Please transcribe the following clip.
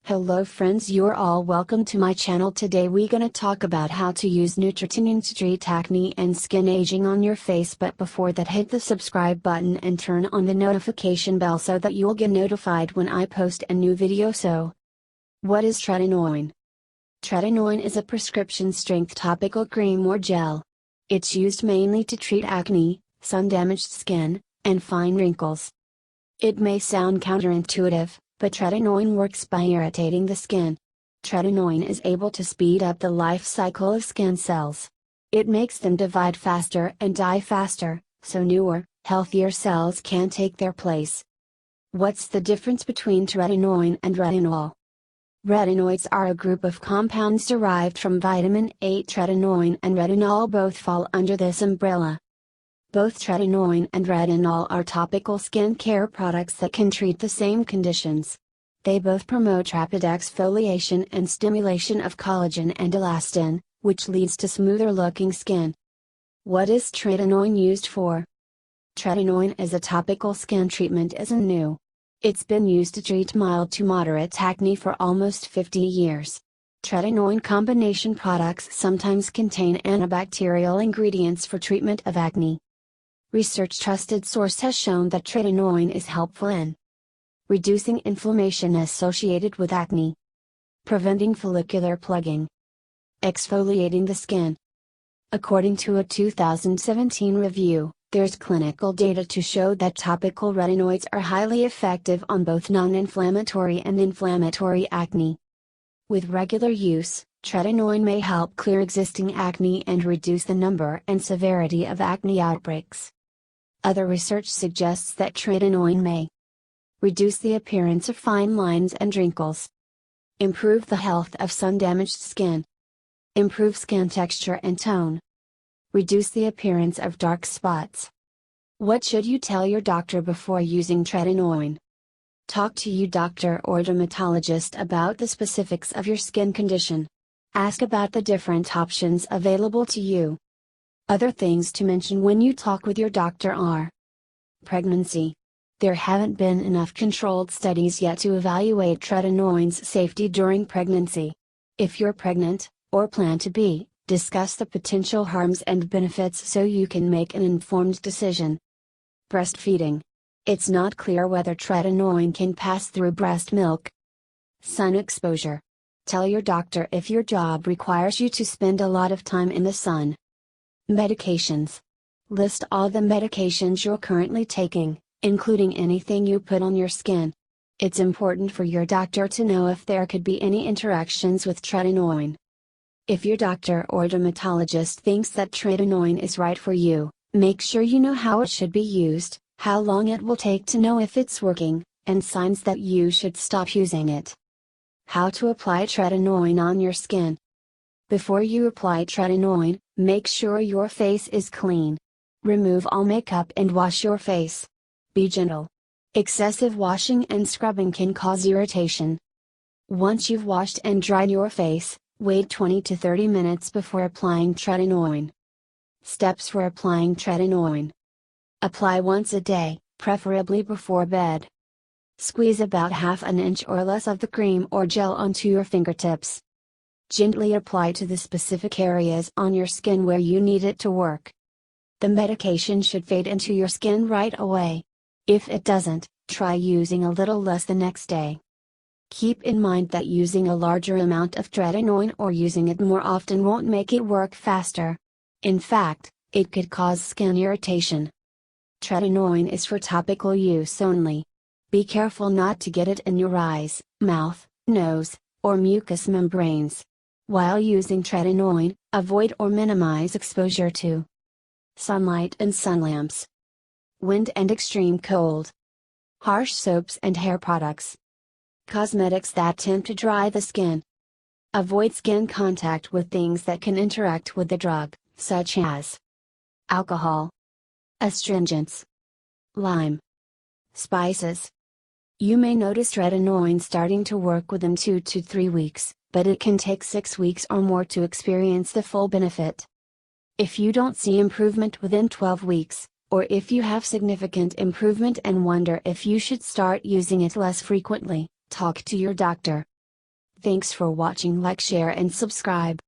Hello friends, you're all welcome to my channel. Today we gonna talk about how to use Tretinion to treat acne and skin aging on your face, but before that hit the subscribe button and turn on the notification bell so that you'll get notified when I post a new video. So, what is Tretinoin? Tretinoin is a prescription strength topical cream or gel. It's used mainly to treat acne, sun-damaged skin, and fine wrinkles. It may sound counterintuitive, but Tretinoin works by irritating the skin. Tretinoin is able to speed up the life cycle of skin cells. It makes them divide faster and die faster, so newer, healthier cells can take their place. What's the difference between Tretinoin and Retinol? Retinoids are a group of compounds derived from vitamin A. Tretinoin and Retinol both fall under this umbrella. Both Tretinoin and Retinol are topical skincare products that can treat the same conditions. They both promote rapid exfoliation and stimulation of collagen and elastin, which leads to smoother looking skin. What is Tretinoin used for? Tretinoin is a topical skin treatment isn't new. It's been used to treat mild to moderate acne for almost 50 years. Tretinoin combination products sometimes contain antibacterial ingredients for treatment of acne. Research trusted source has shown that Tretinoin is helpful in reducing inflammation associated with acne, preventing follicular plugging, exfoliating the skin. According to a 2017 review, there's clinical data to show that topical retinoids are highly effective on both non-inflammatory and inflammatory acne. With regular use, Tretinoin may help clear existing acne and reduce the number and severity of acne outbreaks. Other research suggests that Tretinoin may reduce the appearance of fine lines and wrinkles, improve the health of sun-damaged skin, improve skin texture and tone, reduce the appearance of dark spots. What should you tell your doctor before using Tretinoin? Talk to your doctor or dermatologist about the specifics of your skin condition. Ask about the different options available to you. Other things to mention when you talk with your doctor are pregnancy. There haven't been enough controlled studies yet to evaluate Tretinoin's safety during pregnancy. If you're pregnant, or plan to be, discuss the potential harms and benefits so you can make an informed decision. Breastfeeding. It's not clear whether Tretinoin can pass through breast milk. Sun exposure. Tell your doctor if your job requires you to spend a lot of time in the sun. Medications. List all the medications you're currently taking, including anything you put on your skin. It's important for your doctor to know if there could be any interactions with Tretinoin. If your doctor or dermatologist thinks that Tretinoin is right for you, make sure you know how it should be used, how long it will take to know if it's working, and signs that you should stop using it. How to apply Tretinoin on your skin. Before you apply Tretinoin, make sure your face is clean. Remove all makeup and wash your face. Be gentle. Excessive washing and scrubbing can cause irritation. Once you've washed and dried your face, wait 20 to 30 minutes before applying Tretinoin. Steps for applying Tretinoin. Apply once a day, preferably before bed. Squeeze about half an inch or less of the cream or gel onto your fingertips. Gently apply to the specific areas on your skin where you need it to work. The medication should fade into your skin right away. If it doesn't, try using a little less the next day. Keep in mind that using a larger amount of Tretinoin or using it more often won't make it work faster. In fact, it could cause skin irritation. Tretinoin is for topical use only. Be careful not to get it in your eyes, mouth, nose, or mucous membranes. While using Tretinoin, avoid or minimize exposure to sunlight and sun lamps, wind and extreme cold, harsh soaps and hair products, cosmetics that tend to dry the skin. Avoid skin contact with things that can interact with the drug, such as alcohol, astringents, lime, spices. You may notice Tretinoin starting to work within 2 to 3 weeks, but it can take 6 weeks or more to experience the full benefit. If you don't see improvement within 12 weeks, or if you have significant improvement and wonder if you should start using it less frequently, talk to your doctor. Thanks for watching. Like, share and subscribe.